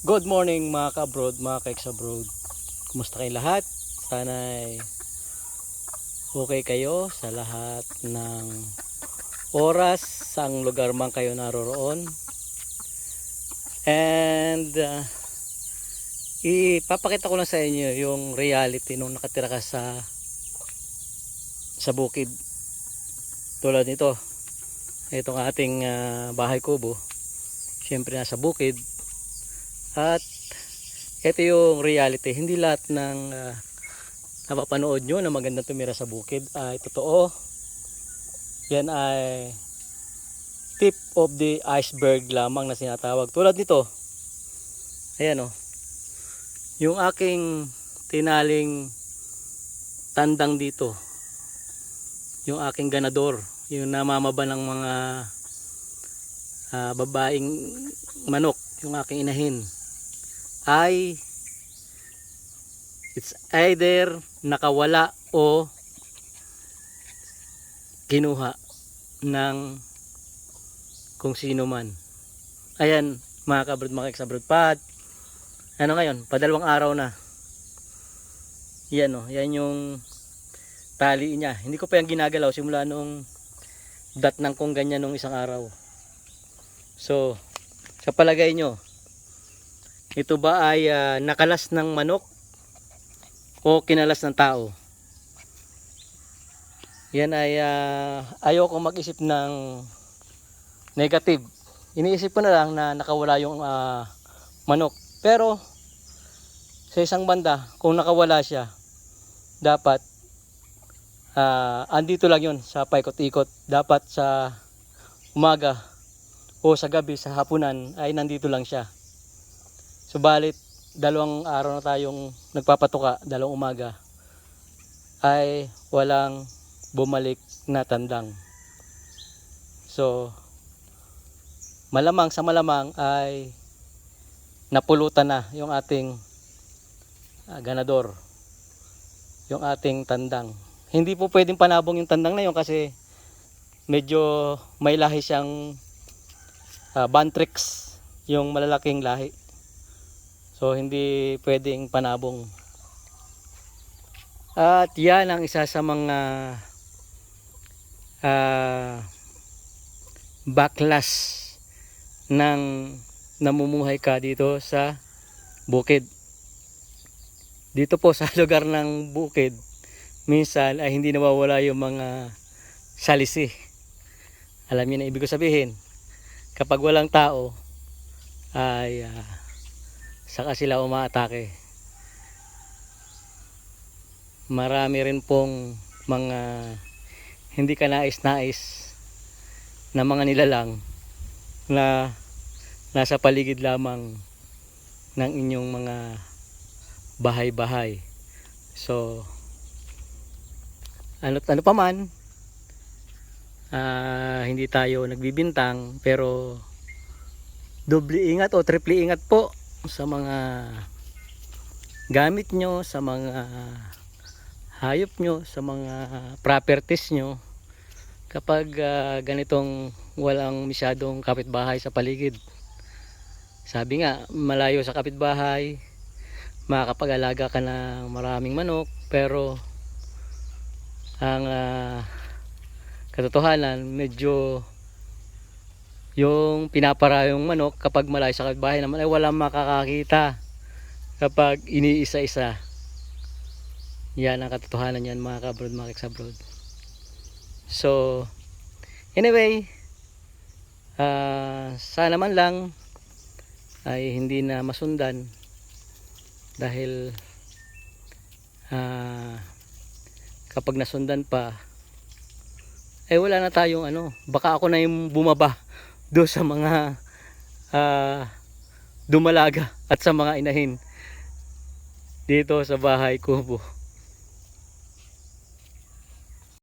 Good morning mga ka-abroad, mga ka-ex-abroad. Kumusta kayong lahat? Sana okay kayo sa lahat ng oras, sa lugar man kayo naroroon. And ipapakita ko lang sa inyo yung reality nung nakatira ka sa bukid. Tulad nito, itong ating bahay kubo. Siyempre nasa bukid. At ito yung reality. Hindi lahat ng napapanood nyo na magandang tumira sa bukid ay totoo. Yan ay tip of the iceberg lamang na sinatawag. Tulad nito, ayan o, yung aking tinaling tandang dito, yung aking ganador, yung namamaba ng mga babaeng manok, yung aking inahin, ay it's either nakawala o kinuha ng kung sino man. Ayan mga kabrod, mga ex-abroad, ano ngayon, padalawang araw na yan o, yan yung tali niya. Hindi ko pa yung ginagalaw simula nung dat ng kung ganyan nung isang araw. So sa palagay nyo, ito ba ay nakalas ng manok o kinalas ng tao? Yan ay ayoko mag-isip ng negative. Iniisip ko na lang na nakawala yung manok. Pero sa isang banda, kung nakawala siya, dapat andito lang yun sa paikot-ikot. Dapat sa umaga o sa gabi, sa hapunan ay nandito lang siya. Subalit dalawang araw na tayong nagpapatuka, dalawang umaga, ay walang bumalik na tandang. So malamang sa malamang ay napulutan na yung ating ganador, yung ating tandang. Hindi po pwedeng panabong yung tandang na yun kasi medyo may lahi siyang Bantrix, yung malalaking lahi. So hindi pwedeng panabong. At yan ang isa sa mga backlash ng namumuhay ka dito sa bukid. Dito po sa lugar ng bukid, minsan ay hindi nawawala yung mga salisi. Alam niyo na ibig ko sabihin, kapag walang tao ay saka sila umaatake. Marami rin pong mga hindi ka nais-nais na mga nilalang na nasa paligid lamang ng inyong mga bahay-bahay. So ano pa man, hindi tayo nagbibintang, pero doble ingat o triple ingat po sa mga gamit nyo, sa mga hayop nyo, sa mga properties nyo kapag ganitong walang masyadong kapitbahay sa paligid. Sabi nga, malayo sa kapitbahay, makakapag-alaga ka ng maraming manok, pero ang katotohanan, medyo yung pinaparayong manok kapag malayo sa kapitbahay naman ay walang makakakita kapag iniisa-isa. Yan ang katotohanan yan mga ka-abroad, mga ex-abroad. So anyway, sana man lang ay hindi na masundan dahil kapag nasundan pa ay wala na tayong baka ako na yung bumaba do sa mga dumalaga at sa mga inahin dito sa bahay kubo.